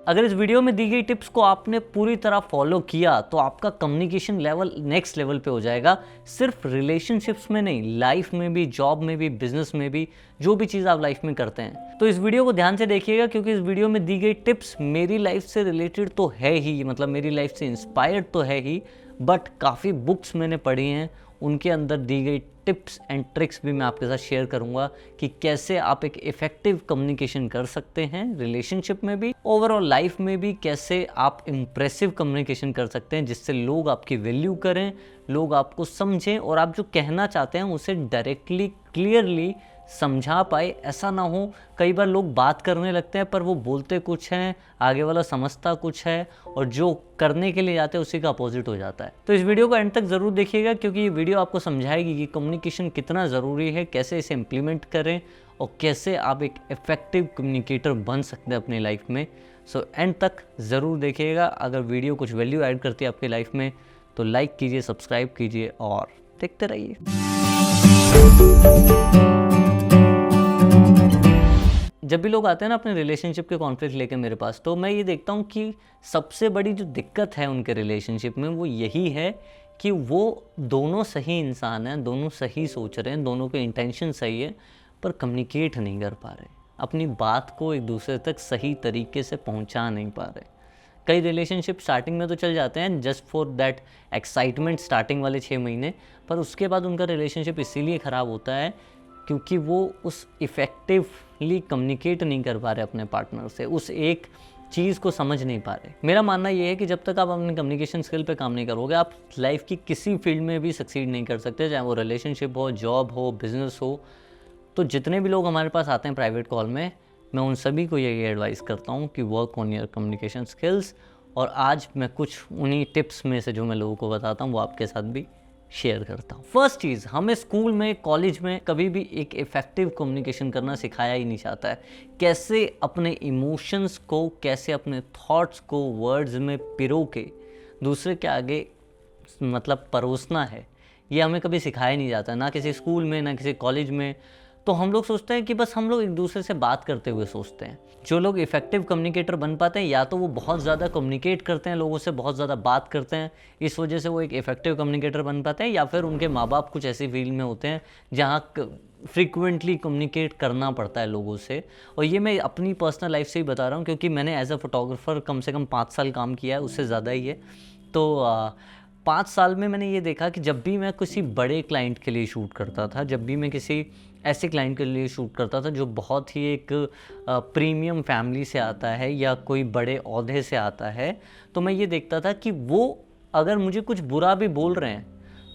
अगर इस वीडियो में दी गई टिप्स को आपने पूरी तरह फॉलो किया तो आपका कम्युनिकेशन लेवल नेक्स्ट लेवल पे हो जाएगा। सिर्फ रिलेशनशिप्स में नहीं, लाइफ में भी, जॉब में भी, बिजनेस में भी, जो भी चीज़ आप लाइफ में करते हैं। तो इस वीडियो को ध्यान से देखिएगा, क्योंकि इस वीडियो में दी गई टिप्स मेरी लाइफ से रिलेटेड तो है ही, मतलब मेरी लाइफ से इंस्पायर्ड तो है ही, बट काफ़ी बुक्स मैंने पढ़ी हैं, उनके अंदर दी गई टिप्स एंड ट्रिक्स भी मैं आपके साथ शेयर करूंगा कि कैसे आप एक इफेक्टिव कम्युनिकेशन कर सकते हैं रिलेशनशिप में भी, ओवरऑल लाइफ में भी कैसे आप इम्प्रेसिव कम्युनिकेशन कर सकते हैं जिससे लोग आपकी वैल्यू करें, लोग आपको समझें और आप जो कहना चाहते हैं उसे डायरेक्टली क्लियरली समझा पाए। ऐसा ना हो, कई बार लोग बात करने लगते हैं पर वो बोलते कुछ हैं, आगे वाला समझता कुछ है और जो करने के लिए जाते हैं उसी का अपोजिट हो जाता है। तो इस वीडियो को एंड तक ज़रूर देखिएगा, क्योंकि ये वीडियो आपको समझाएगी कि कम्युनिकेशन कितना ज़रूरी है, कैसे इसे इम्प्लीमेंट करें और कैसे आप एक इफ़ेक्टिव कम्युनिकेटर बन सकते हैं अपनी लाइफ में। सो एंड तक ज़रूर देखिएगा। अगर वीडियो कुछ वैल्यू ऐड करती है आपकी लाइफ में तो लाइक कीजिए, सब्सक्राइब कीजिए और देखते रहिए। जब भी लोग आते हैं ना अपने रिलेशनशिप के कॉन्फ्लिक्ट लेके मेरे पास, तो मैं ये देखता हूँ कि सबसे बड़ी जो दिक्कत है उनके रिलेशनशिप में वो यही है कि वो दोनों सही इंसान हैं, दोनों सही सोच रहे हैं, दोनों के इंटेंशन सही है, पर कम्युनिकेट नहीं कर पा रहे, अपनी बात को एक दूसरे तक सही तरीके से पहुँचा नहीं पा रहे। कई रिलेशनशिप स्टार्टिंग में तो चल जाते हैं just for that excitement, starting वाले 6 महीने, पर उसके बाद उनका रिलेशनशिप इसीलिए ख़राब होता है क्योंकि वो उस इफ़ेक्टिवली कम्युनिकेट नहीं कर पा रहे अपने पार्टनर से, उस एक चीज़ को समझ नहीं पा रहे। मेरा मानना ये है कि जब तक आप अपने कम्युनिकेशन स्किल पे काम नहीं करोगे, आप लाइफ की किसी फील्ड में भी सक्सीड नहीं कर सकते, चाहे वो रिलेशनशिप हो, जॉब हो, बिजनेस हो। तो जितने भी लोग हमारे पास आते हैं प्राइवेट कॉल में, मैं उन सभी को यही एडवाइस करता हूँ कि work on your communication skills. और आज मैं कुछ उन्हीं टिप्स में से जो मैं लोगों को बताता हूँ वो आपके साथ भी शेयर करता हूँ। फर्स्ट चीज़, हमें स्कूल में, कॉलेज में कभी भी एक इफ़ेक्टिव कम्युनिकेशन करना सिखाया ही नहीं जाता है। कैसे अपने इमोशंस को, कैसे अपने थॉट्स को वर्ड्स में पिरो के दूसरे के आगे मतलब परोसना है, ये हमें कभी सिखाया नहीं जाता, ना किसी स्कूल में, ना किसी कॉलेज में। तो हम लोग सोचते हैं कि बस हम लोग एक दूसरे से बात करते हुए सोचते हैं। जो लोग इफ़ेक्टिव कम्युनिकेटर बन पाते हैं, या तो वो बहुत ज़्यादा कम्युनिकेट करते हैं, लोगों से बहुत ज़्यादा बात करते हैं, इस वजह से वो एक इफ़ेक्टिव कम्युनिकेटर बन पाते हैं, या फिर उनके माँ बाप कुछ ऐसी फील्ड में होते हैं जहाँ फ्रीक्वेंटली कम्युनिकेट करना पड़ता है लोगों से। और ये मैं अपनी पर्सनल लाइफ से ही बता रहा हूँ, क्योंकि मैंने एज अ फोटोग्राफ़र कम से कम 5 साल काम किया है, उससे ज़्यादा ही है। तो 5 साल में मैंने ये देखा कि जब भी मैं किसी बड़े क्लाइंट के लिए शूट करता था, जब भी मैं किसी ऐसे क्लाइंट के लिए शूट करता था जो बहुत ही एक प्रीमियम फैमिली से आता है या कोई बड़े ओहदे से आता है, तो मैं ये देखता था कि वो अगर मुझे कुछ बुरा भी बोल रहे हैं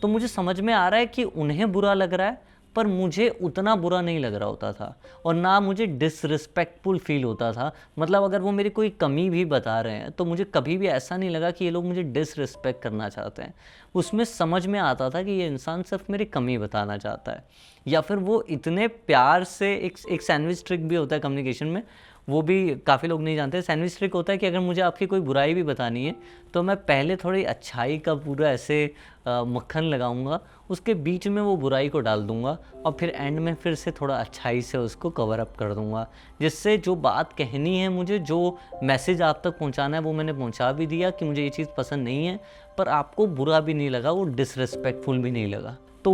तो मुझे समझ में आ रहा है कि उन्हें बुरा लग रहा है, पर मुझे उतना बुरा नहीं लग रहा होता था और ना मुझे डिसरिस्पेक्टफुल फील होता था। मतलब अगर वो मेरी कोई कमी भी बता रहे हैं तो मुझे कभी भी ऐसा नहीं लगा कि ये लोग मुझे डिसरिस्पेक्ट करना चाहते हैं। उसमें समझ में आता था कि ये इंसान सिर्फ मेरी कमी बताना चाहता है, या फिर वो इतने प्यार से एक सैंडविच ट्रिक भी होता है कम्युनिकेशन में, वो भी काफ़ी लोग नहीं जानते। सैंडविच ट्रिक होता है कि अगर मुझे आपकी कोई बुराई भी बतानी है तो मैं पहले थोड़ी अच्छाई का पूरा ऐसे मक्खन लगाऊंगा, उसके बीच में वो बुराई को डाल दूंगा और फिर एंड में फिर से थोड़ा अच्छाई से उसको कवर अप कर दूंगा, जिससे जो बात कहनी है मुझे, जो मैसेज आप तक पहुंचाना है वो मैंने पहुंचा भी दिया कि मुझे ये चीज़ पसंद नहीं है, पर आपको बुरा भी नहीं लगा, वो डिसरिस्पेक्टफुल भी नहीं लगा। तो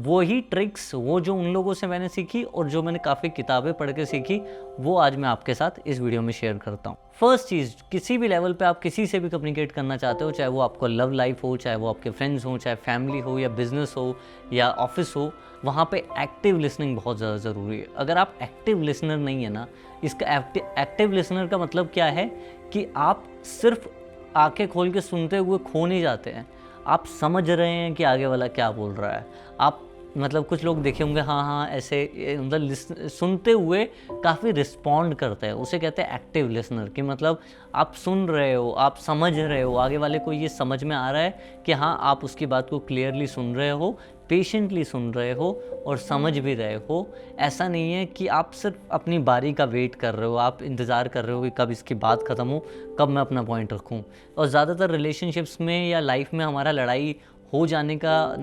वही ट्रिक्स, वो जो उन लोगों से मैंने सीखी और जो मैंने काफ़ी किताबें पढ़ के सीखी, वो आज मैं आपके साथ इस वीडियो में शेयर करता हूँ। फर्स्ट चीज़, किसी भी लेवल पे आप किसी से भी कम्युनिकेट करना चाहते हो, चाहे वो आपको लव लाइफ हो, चाहे वो आपके फ्रेंड्स हो, चाहे फैमिली हो या बिजनेस हो या ऑफिस हो, वहाँ पे एक्टिव लिसनिंग बहुत ज़्यादा ज़रूरी है। अगर आप एक्टिव लिसनर नहीं है ना, इसका एक्टिव लिसनर का मतलब क्या है कि आप सिर्फ आंखें खोल के सुनते हुए खो नहीं जाते हैं, आप समझ रहे हैं कि आगे वाला क्या बोल रहा है। आप मतलब कुछ लोग देखे होंगे, हाँ हाँ ऐसे मतलब सुनते हुए काफ़ी रिस्पॉन्ड करते हैं, उसे कहते हैं एक्टिव लिसनर। कि मतलब आप सुन रहे हो, आप समझ रहे हो, आगे वाले को ये समझ में आ रहा है कि हाँ आप उसकी बात को क्लियरली सुन रहे हो, पेशेंटली सुन रहे हो और समझ भी रहे हो। ऐसा नहीं है कि आप सिर्फ अपनी बारी का वेट कर रहे हो, आप इंतज़ार कर रहे हो कि कब इसकी बात ख़त्म हो, कब मैं अपना पॉइंट रखूं। और ज़्यादातर रिलेशनशिप्स में या लाइफ में हमारा लड़ाई हो जाने का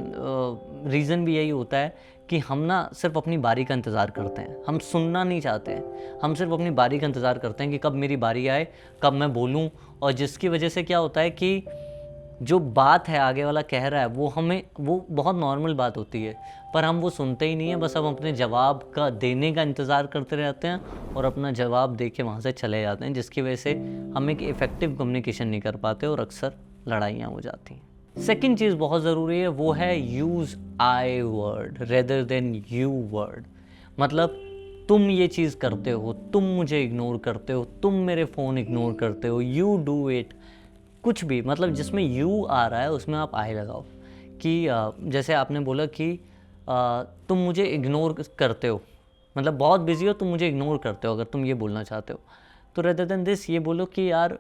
रीज़न भी यही होता है कि हम ना सिर्फ अपनी बारी का इंतज़ार करते हैं, हम सुनना नहीं चाहते हैं, हम सिर्फ अपनी बारी का इंतज़ार करते हैं कि कब मेरी बारी आए, कब मैं बोलूं। और जिसकी वजह से क्या होता है कि जो बात है आगे वाला कह रहा है वो बहुत नॉर्मल बात होती है, पर हम वो सुनते ही नहीं है, बस हम अपने जवाब का देने का इंतज़ार करते रहते हैं और अपना जवाब दे के वहाँ से चले जाते हैं, जिसकी वजह से हम एक इफ़ेक्टिव कम्युनिकेशन नहीं कर पाते और अक्सर लड़ाइयाँ हो जाती हैं। सेकेंड चीज़ बहुत ज़रूरी है, वो है use I word rather than you word. मतलब तुम ये चीज़ करते हो, तुम मुझे इग्नोर करते हो, तुम मेरे फ़ोन इग्नोर करते हो, यू डू इट, कुछ भी, मतलब जिसमें यू आ रहा है उसमें आप आई लगाओ। कि जैसे आपने बोला कि तुम मुझे इग्नोर करते हो, मतलब बहुत बिजी हो, तुम मुझे इग्नोर करते हो, अगर तुम ये बोलना चाहते हो तो रेदर देन दिस ये बोलो कि यार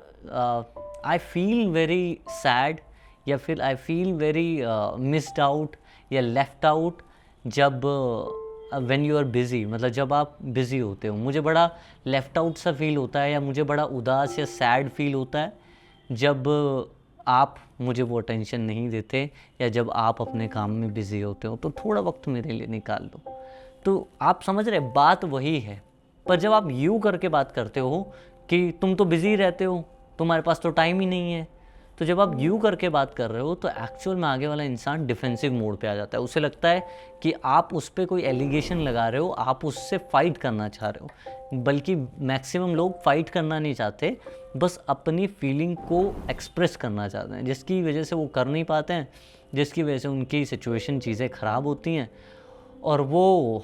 आई फील वेरी सैड, या फिर आई फील वेरी मिस्ड आउट या लेफ्ट आउट जब व्हेन यू आर बिज़ी, मतलब जब आप बिज़ी होते हो, मुझे बड़ा लेफ्ट आउट सा फील होता है, या मुझे बड़ा उदास या सैड फील होता है जब आप मुझे वो अटेंशन नहीं देते, या जब आप अपने काम में बिज़ी होते हो, तो थोड़ा वक्त मेरे लिए निकाल दो। तो आप समझ रहे, बात वही है, पर जब आप यू करके बात करते हो कि तुम तो बिज़ी रहते हो, तुम्हारे पास तो टाइम ही नहीं है, तो जब आप यू करके बात कर रहे हो तो एक्चुअल में आगे वाला इंसान डिफेंसिव मोड पे आ जाता है। उसे लगता है कि आप उस पर कोई एलिगेशन लगा रहे हो, आप उससे फाइट करना चाह रहे हो, बल्कि मैक्सिमम लोग फाइट करना नहीं चाहते, बस अपनी फीलिंग को एक्सप्रेस करना चाहते हैं, जिसकी वजह से वो कर नहीं पाते हैं, जिसकी वजह से उनकी सिचुएशन चीज़ें ख़राब होती हैं और वो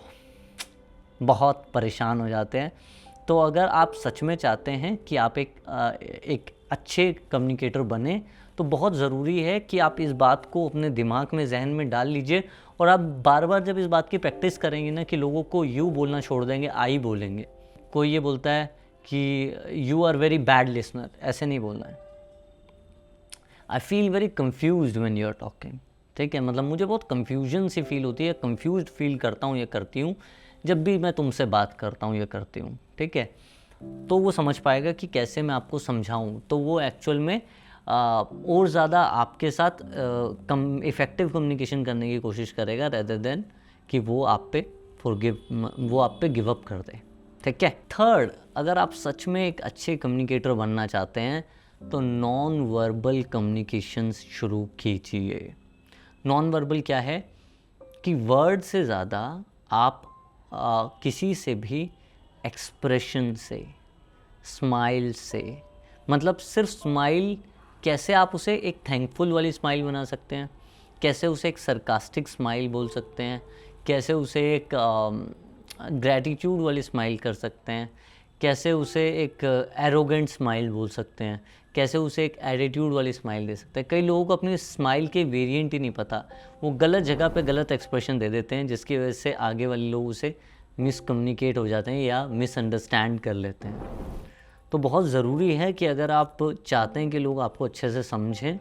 बहुत परेशान हो जाते हैं। तो अगर आप सच में चाहते हैं कि आप एक अच्छे कम्युनिकेटर बने, तो बहुत ज़रूरी है कि आप इस बात को अपने दिमाग में, जहन में डाल लीजिए, और आप बार बार जब इस बात की प्रैक्टिस करेंगे ना कि लोगों को यू बोलना छोड़ देंगे, आई बोलेंगे। कोई ये बोलता है कि you are very bad listener, ऐसे नहीं बोलना है। I feel very confused when you are talking, ठीक है, मतलब मुझे बहुत कन्फ्यूजन सी फील होती है, कन्फ्यूज्ड फील करता हूँ या करती हूँ जब भी मैं तुमसे बात करता हूँ या करती हूँ, ठीक है। तो वो समझ पाएगा कि कैसे मैं आपको समझाऊँ, तो वो एक्चुअल में और ज़्यादा आपके साथ इफ़ेक्टिव कम्युनिकेशन करने की कोशिश करेगा, रेदर देन कि वो आप पे गिव अप कर दे, ठीक है। थर्ड, अगर आप सच में एक अच्छे कम्युनिकेटर बनना चाहते हैं तो नॉन वर्बल कम्युनिकेशन शुरू कीजिए। नॉन वर्बल क्या है कि वर्ड से ज़्यादा आप किसी से भी एक्सप्रेशन से, स्माइल से, मतलब सिर्फ स्माइल, कैसे आप उसे एक थैंकफुल वाली स्माइल बना सकते हैं, कैसे उसे एक सरकास्टिक स्माइल बोल सकते हैं, कैसे उसे एक ग्रैटिट्यूड वाली स्माइल कर सकते हैं, कैसे उसे एक एरोगेंट स्माइल बोल सकते हैं, कैसे उसे एक एटीट्यूड वाली स्माइल दे सकते हैं। कई लोगों को अपनी स्माइल के वेरिएंट ही नहीं पता, वो गलत जगह पे गलत एक्सप्रेशन दे देते हैं, जिसकी वजह से आगे वाले लोग उसे मिसकम्युनिकेट हो जाते हैं या मिसअंडरस्टैंड कर लेते हैं। तो बहुत ज़रूरी है कि अगर आप चाहते हैं कि लोग आपको अच्छे से समझें,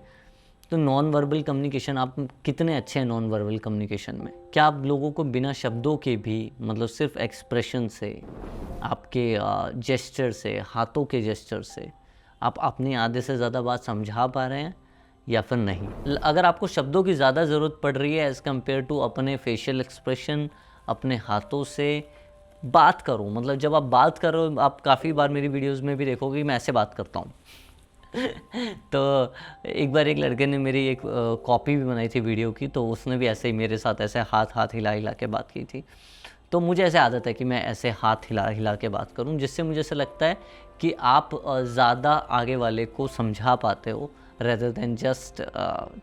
तो नॉन वर्बल कम्युनिकेशन, आप कितने अच्छे हैं नॉन वर्बल कम्युनिकेशन में, क्या आप लोगों को बिना शब्दों के भी, मतलब सिर्फ एक्सप्रेशन से, आपके जेस्चर से, हाथों के जेस्चर से आप अपने आधे से ज़्यादा बात समझा पा रहे हैं या फिर नहीं। अगर आपको शब्दों की ज़्यादा ज़रूरत पड़ रही है एज़ कम्पेयर टू अपने फेशियल एक्सप्रेशन, अपने हाथों से बात करो, मतलब जब आप बात कर रहे हो, आप काफ़ी बार मेरी वीडियोस में भी देखोगे कि मैं ऐसे बात करता हूँ। तो एक बार एक लड़के ने मेरी एक कॉपी भी बनाई थी वीडियो की, तो उसने भी ऐसे ही मेरे साथ ऐसे हाथ हिला हिला के बात की थी। तो मुझे ऐसे आदत है कि मैं ऐसे हाथ हिला हिला के बात करूं, जिससे मुझे ऐसा लगता है कि आप ज़्यादा आगे वाले को समझा पाते हो, rather than just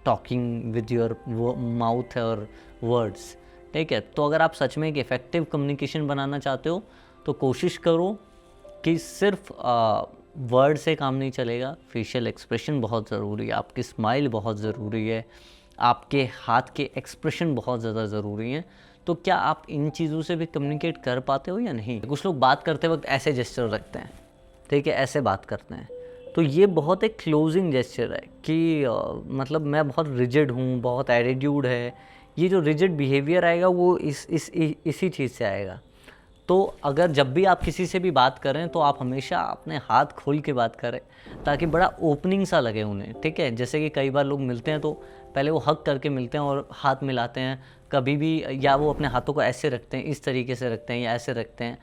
talking with your mouth और वर्ड्स, ठीक है। तो अगर आप सच में एक इफ़ेक्टिव कम्युनिकेशन बनाना चाहते हो तो कोशिश करो कि सिर्फ वर्ड से काम नहीं चलेगा, फेशियल एक्सप्रेशन बहुत ज़रूरी है, आपकी स्माइल बहुत ज़रूरी है, आपके हाथ के एक्सप्रेशन बहुत ज़्यादा ज़रूरी हैं। तो क्या आप इन चीज़ों से भी कम्युनिकेट कर पाते हो या नहीं? कुछ लोग बात करते वक्त ऐसे जेस्चर रखते हैं, ठीक है, ऐसे बात करते हैं, तो ये बहुत एक क्लोजिंग जेस्चर है कि मतलब मैं बहुत रिजिड हूँ, बहुत एटीट्यूड है। ये जो रिजिड बिहेवियर आएगा वो इसी चीज़ से आएगा। तो अगर जब भी आप किसी से भी बात करें तो आप हमेशा अपने हाथ खोल के बात करें, ताकि बड़ा ओपनिंग सा लगे उन्हें, ठीक है। जैसे कि कई बार लोग मिलते हैं तो पहले वो हग करके मिलते हैं और हाथ मिलाते हैं कभी भी, या वो अपने हाथों को ऐसे रखते हैं, इस तरीके से रखते हैं या ऐसे रखते हैं।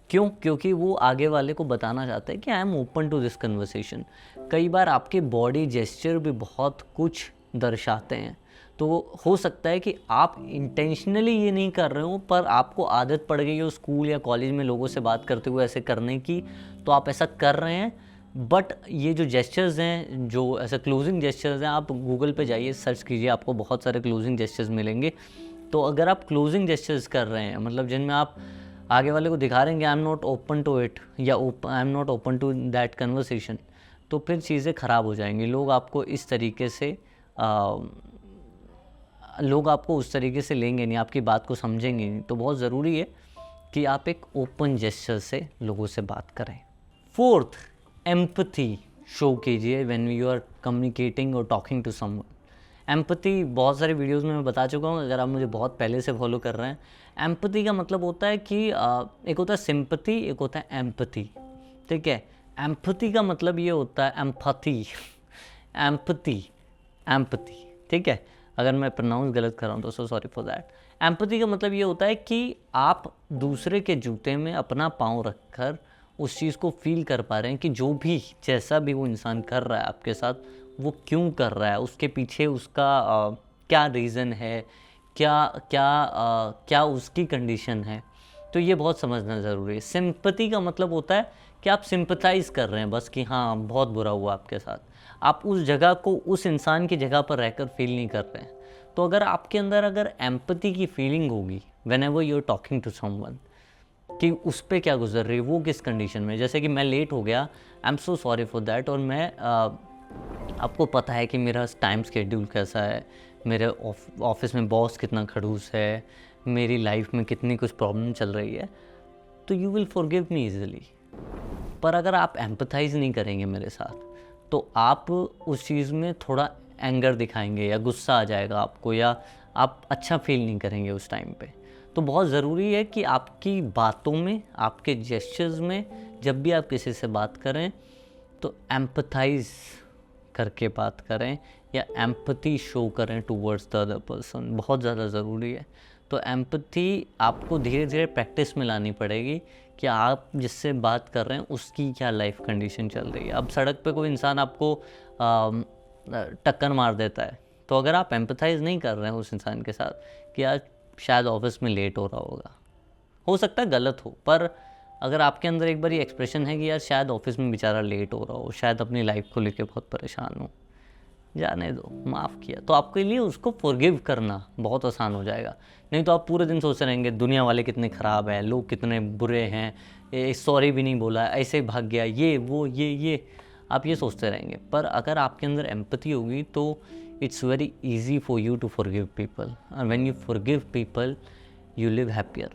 क्यों? क्योंकि वो आगे वाले को बताना चाहते हैं कि I am open to this conversation. कई बार आपके बॉडी जेस्चर भी बहुत कुछ दर्शाते हैं। तो हो सकता है कि आप इंटेंशनली ये नहीं कर रहे हो, पर आपको आदत पड़ गई हो स्कूल या कॉलेज में लोगों से बात करते हुए ऐसे करने की, तो आप ऐसा कर रहे हैं। बट ये जो जेस्चर्स हैं, जो ऐसे क्लोजिंग जेस्चर्स हैं, आप गूगल पे जाइए, सर्च कीजिए, आपको बहुत सारे क्लोजिंग जेस्चर्स मिलेंगे। तो अगर आप क्लोजिंग जेस्चर्स कर रहे हैं, मतलब जिनमें आप आगे वाले को दिखा रहे हैं कि I am not open to it, या I am not open to that conversation, तो फिर चीज़ें ख़राब हो जाएंगी। लोग आपको इस तरीके से लोग आपको उस तरीके से लेंगे नहीं, आपकी बात को समझेंगे नहीं। तो बहुत ज़रूरी है कि आप एक ओपन जेस्चर से लोगों से बात करें। फोर्थ, एम्पैथी शो कीजिए व्हेन यू आर कम्युनिकेटिंग और टॉकिंग टू समवन। एम्पैथी बहुत सारे वीडियोस में मैं बता चुका हूँ, अगर आप मुझे बहुत पहले से फॉलो कर रहे हैं। एम्पैथी का मतलब होता है कि एक होता है सिंपैथी, एक होता है एम्पैथी, ठीक है। एम्पैथी का मतलब ये होता है एम्पैथी, एम्पैथी, एम्पैथी, ठीक है। अगर मैं प्रोनाउंस गलत कर रहा हूँ तो so sorry for that. Empathy का मतलब ये होता है कि आप दूसरे के जूते में अपना पाँव रखकर उस चीज़ को फील कर पा रहे हैं कि जो भी, जैसा भी वो इंसान कर रहा है आपके साथ, वो क्यों कर रहा है, उसके पीछे उसका क्या रीज़न है, क्या क्या क्या उसकी कंडीशन है। तो ये बहुत समझना ज़रूरी है। सिंपैथी का मतलब होता है कि आप सिंपैथाइज़ कर रहे हैं बस, कि हाँ बहुत बुरा हुआ आपके साथ, आप उस जगह को उस इंसान की जगह पर रहकर फील नहीं कर रहे हैं। तो अगर आपके अंदर अगर एम्पैथी की फीलिंग होगी whenever you are talking to someone, कि उस पे क्या गुजर रही है, वो किस कंडीशन में, जैसे कि मैं लेट हो गया, I am so sorry for that, और मैं आपको पता है कि मेरा टाइम शेड्यूल कैसा है, मेरे ऑफिस में बॉस कितना खड़ूस है, मेरी लाइफ में कितनी कुछ प्रॉब्लम चल रही है, तो you will forgive me easily. पर अगर आप एम्पथाइज़ नहीं करेंगे मेरे साथ, तो आप उस चीज़ में थोड़ा एंगर दिखाएंगे या गुस्सा आ जाएगा आपको, या आप अच्छा फील नहीं करेंगे उस टाइम पे। तो बहुत ज़रूरी है कि आपकी बातों में, आपके जेस्चर्स में, जब भी आप किसी से बात करें तो एम्पथाइज़ करके बात करें या एम्पैथी शो करें टूवर्ड्स द अदर पर्सन, बहुत ज़्यादा ज़रूरी है। तो एम्पैथी आपको धीरे धीरे प्रैक्टिस में लानी पड़ेगी कि आप जिससे बात कर रहे हैं उसकी क्या लाइफ कंडीशन चल रही है। अब सड़क पे कोई इंसान आपको टक्कर मार देता है, तो अगर आप एम्पैथाइज़ नहीं कर रहे हैं उस इंसान के साथ कि आज शायद ऑफिस में लेट हो रहा होगा, हो सकता है गलत हो, पर अगर आपके अंदर एक बार ये एक्सप्रेशन है कि यार शायद ऑफिस में बेचारा लेट हो रहा हो, शायद अपनी लाइफ को लेके बहुत परेशान हो, जाने दो, माफ़ किया, तो आपके लिए उसको फॉरगिव करना बहुत आसान हो जाएगा। नहीं तो आप पूरे दिन सोचते रहेंगे दुनिया वाले कितने ख़राब हैं, लोग कितने बुरे हैं, सॉरी भी नहीं बोला, ऐसे ही भाग गया, ये वो ये आप ये सोचते रहेंगे। पर अगर आपके अंदर एम्पैथी होगी तो it's very easy for you to forgive people, और when you forgive people you live happier,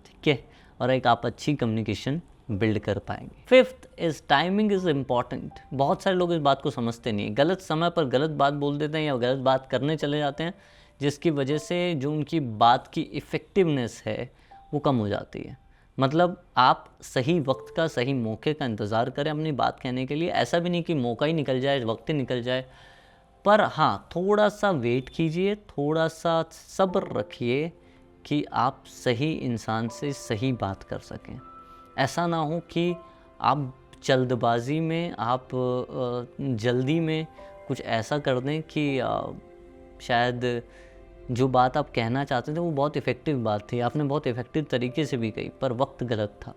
ठीक है, और एक आप अच्छी कम्युनिकेशन बिल्ड कर पाएंगे। Fifth is timing is important. बहुत सारे लोग इस बात को समझते नहीं, गलत समय पर गलत बात बोल देते हैं या गलत बात करने चले जाते हैं, जिसकी वजह से जो उनकी बात की इफ़ेक्टिवनेस है वो कम हो जाती है। मतलब आप सही वक्त का, सही मौके का इंतज़ार करें अपनी बात कहने के लिए। ऐसा भी नहीं कि मौका ही निकल जाए, वक्त ही निकल जाए, पर हाँ थोड़ा सा वेट कीजिए, थोड़ा सा सब्र रखिए कि आप सही इंसान से सही बात कर सकें। ऐसा ना हो कि आप जल्दबाजी में, आप जल्दी में कुछ ऐसा कर दें कि शायद जो बात आप कहना चाहते थे वो बहुत इफ़ेक्टिव बात थी, आपने बहुत इफ़ेक्टिव तरीके से भी कही, पर वक्त गलत था,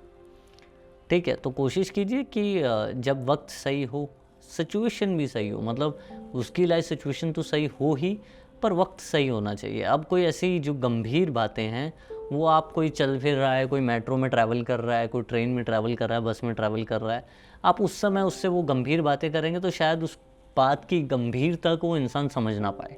ठीक है। तो कोशिश कीजिए कि जब वक्त सही हो, सिचुएशन भी सही हो, मतलब उसकी लाइफ सिचुएशन तो सही हो ही, पर वक्त सही होना चाहिए। अब कोई ऐसी जो गंभीर बातें हैं, वो आप, कोई चल फिर रहा है, कोई मेट्रो में ट्रैवल कर रहा है, कोई ट्रेन में ट्रैवल कर रहा है, बस में ट्रैवल कर रहा है, आप उस समय उससे वो गंभीर बातें करेंगे तो शायद उस बात की गंभीरता को वो इंसान समझ ना पाए।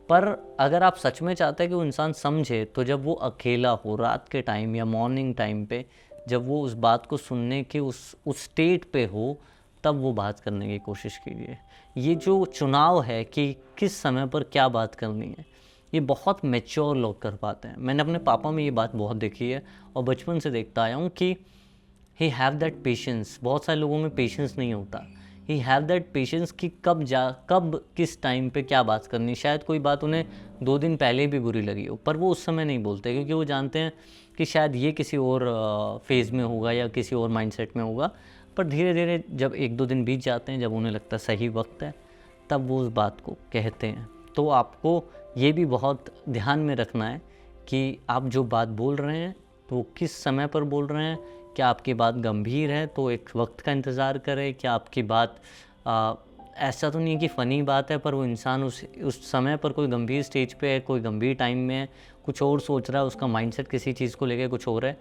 पर अगर आप सच में चाहते हैं कि वो इंसान समझे, तो जब वो अकेला हो, रात के टाइम या मॉर्निंग टाइम पे, जब वो उस बात को सुनने के उस स्टेट पे हो, तब वो बात करने की कोशिश कीजिए। ये जो चुनाव है कि किस समय पर क्या बात करनी है, ये बहुत मैच्योर लोग कर पाते हैं। मैंने अपने पापा में ये बात बहुत देखी है और बचपन से देखता आया हूँ कि ही हैव दैट पेशेंस। बहुत सारे लोगों में पेशेंस नहीं होता। ही हैव दैट पेशेंस कि कब किस टाइम पे क्या बात करनी। शायद कोई बात उन्हें 2 दिन पहले भी बुरी लगी हो, पर वो उस समय नहीं बोलते, क्योंकि वो जानते हैं कि शायद ये किसी और फेज़ में होगा या किसी और माइंडसेट में होगा। पर धीरे धीरे जब 1-2 दिन बीत जाते हैं, जब उन्हें लगता है सही वक्त है, तब वो उस बात को कहते हैं। तो आपको ये भी बहुत ध्यान में रखना है कि आप जो बात बोल रहे हैं तो वो किस समय पर बोल रहे हैं। क्या आपकी बात गंभीर है तो एक वक्त का इंतज़ार करें। क्या आपकी बात ऐसा तो नहीं है कि फ़नी बात है, पर वो इंसान उस समय पर कोई गंभीर स्टेज पे है, कोई गंभीर टाइम में है, कुछ और सोच रहा है, उसका माइंडसेट किसी चीज़ को लेकर कुछ और है,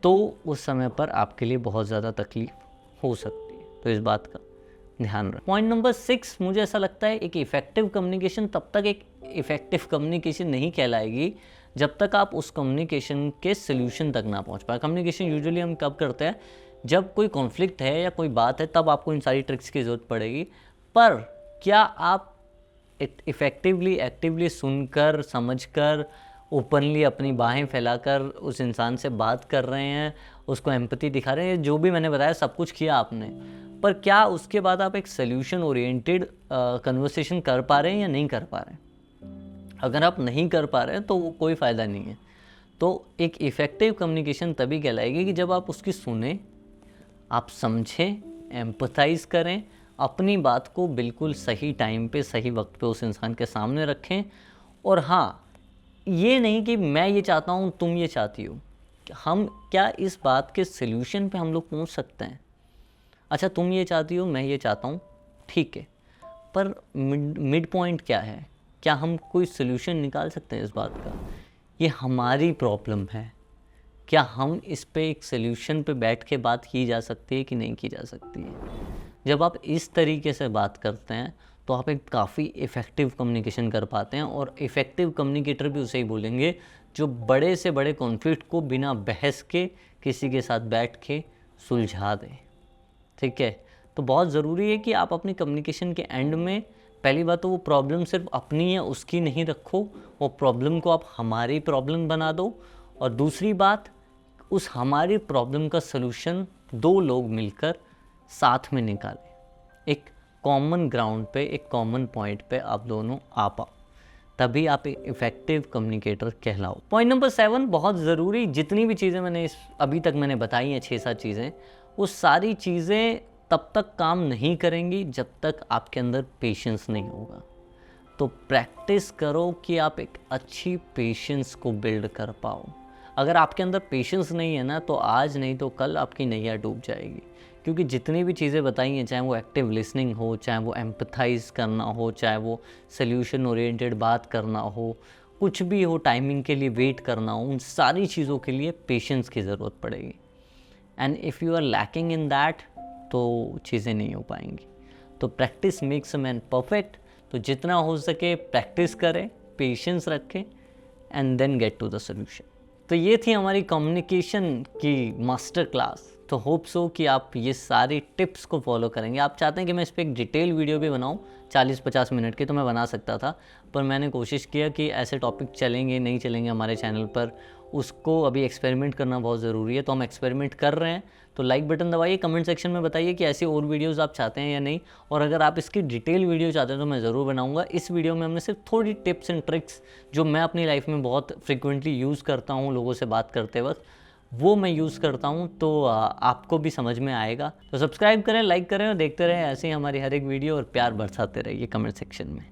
तो उस समय पर आपके लिए बहुत ज़्यादा तकलीफ़ हो सकती है। तो इस बात का ध्यान रखें। पॉइंट नंबर 6, मुझे ऐसा लगता है एक इफ़ेक्टिव कम्युनिकेशन तब तक एक इफ़ेक्टिव कम्युनिकेशन नहीं कहलाएगी जब तक आप उस कम्युनिकेशन के सोल्यूशन तक ना पहुंच पाए। कम्युनिकेशन यूजुअली हम कब करते हैं, जब कोई कॉन्फ्लिक्ट है या कोई बात है, तब आपको इन सारी ट्रिक्स की ज़रूरत पड़ेगी। पर क्या आप इफ़ेक्टिवली एक्टिवली सुनकर, समझकर, ओपनली अपनी बाहें फैलाकर उस इंसान से बात कर रहे हैं, उसको एम्पैथी दिखा रहे हैं, जो भी मैंने बताया सब कुछ किया आपने, पर क्या उसके बाद आप एक सोल्यूशन ओरिएंटेड कन्वर्सेशन कर पा रहे हैं या नहीं कर पा रहे हैं? अगर आप नहीं कर पा रहे हैं तो वो कोई फ़ायदा नहीं है। तो एक इफ़ेक्टिव कम्युनिकेशन तभी कहलाएगी कि जब आप उसकी सुने, आप समझें, एम्पैथाइज़ करें, अपनी बात को बिल्कुल सही टाइम पे, सही वक्त पे उस इंसान के सामने रखें। और हाँ, ये नहीं कि मैं ये चाहता हूँ, तुम ये चाहती हो। हम क्या इस बात के सॉल्यूशन पे हम लोग पहुँच सकते हैं? अच्छा, तुम ये चाहती हो, मैं ये चाहता हूँ, ठीक है, पर मिड पॉइंट क्या है? क्या हम कोई सॉल्यूशन निकाल सकते हैं इस बात का? ये हमारी प्रॉब्लम है। क्या हम इस पे एक सॉल्यूशन पे बैठ के बात की जा सकती है कि नहीं की जा सकती है? जब आप इस तरीके से बात करते हैं तो आप एक काफ़ी इफ़ेक्टिव कम्युनिकेशन कर पाते हैं। और इफ़ेक्टिव कम्युनिकेटर भी उसे ही बोलेंगे जो बड़े से बड़े कॉन्फ्लिक्ट को बिना बहस के किसी के साथ बैठ के सुलझा दे। ठीक है, तो बहुत ज़रूरी है कि आप अपनी कम्युनिकेशन के एंड में, पहली बात तो वो प्रॉब्लम सिर्फ अपनी या उसकी नहीं रखो, वो प्रॉब्लम को आप हमारी प्रॉब्लम बना दो। और दूसरी बात, उस हमारी प्रॉब्लम का सलूशन 2 लोग मिलकर साथ में निकालें। एक कॉमन ग्राउंड पे, एक कॉमन पॉइंट पे आप दोनों आ पाओ, तभी आप एक इफ़ेक्टिव कम्युनिकेटर कहलाओ। पॉइंट नंबर 7 बहुत ज़रूरी, जितनी भी चीज़ें मैंने अभी तक मैंने बताई हैं, 6-7 चीज़ें, वो सारी चीज़ें तब तक काम नहीं करेंगी जब तक आपके अंदर पेशेंस नहीं होगा। तो प्रैक्टिस करो कि आप एक अच्छी पेशेंस को बिल्ड कर पाओ। अगर आपके अंदर पेशेंस नहीं है ना, तो आज नहीं तो कल आपकी नैया डूब जाएगी। क्योंकि जितनी भी चीज़ें बताई हैं, चाहे वो एक्टिव लिसनिंग हो, चाहे वो एम्पैथाइज़ करना हो, चाहे वो सोल्यूशन ओरिएंटेड बात करना हो, कुछ भी हो, टाइमिंग के लिए वेट करना हो, उन सारी चीज़ों के लिए पेशेंस की ज़रूरत पड़ेगी। And if you are lacking in that, तो चीज़ें नहीं हो पाएंगी। तो practice makes a man perfect. तो जितना हो सके प्रैक्टिस करें, पेशेंस रखें, and then get to the solution. तो ये थी हमारी कम्युनिकेशन की मास्टर क्लास। तो होप सो कि आप ये सारी टिप्स को फॉलो करेंगे। आप चाहते हैं कि मैं इस पर एक डिटेल वीडियो भी बनाऊं 40-50 मिनट की, तो मैं बना सकता था, पर मैंने कोशिश किया कि ऐसे टॉपिक चलेंगे नहीं चलेंगे हमारे चैनल पर, उसको अभी एक्सपेरिमेंट करना बहुत ज़रूरी है। तो हम एक्सपेरिमेंट कर रहे हैं। तो लाइक बटन दबाइए, कमेंट सेक्शन में बताइए कि ऐसी और वीडियोस आप चाहते हैं या नहीं। और अगर आप इसकी डिटेल वीडियो चाहते हैं तो मैं ज़रूर बनाऊंगा। इस वीडियो में हमने सिर्फ थोड़ी टिप्स एंड ट्रिक्स जो मैं अपनी लाइफ में बहुत फ्रिक्वेंटली यूज़ करता हूँ लोगों से बात करते वक्त, वो मैं यूज़ करता हूँ, तो आपको भी समझ में आएगा। तो सब्सक्राइब करें, लाइक करें और देखते रहें ऐसे ही हमारी हर एक वीडियो, और प्यार बरसाते रहिए कमेंट सेक्शन में।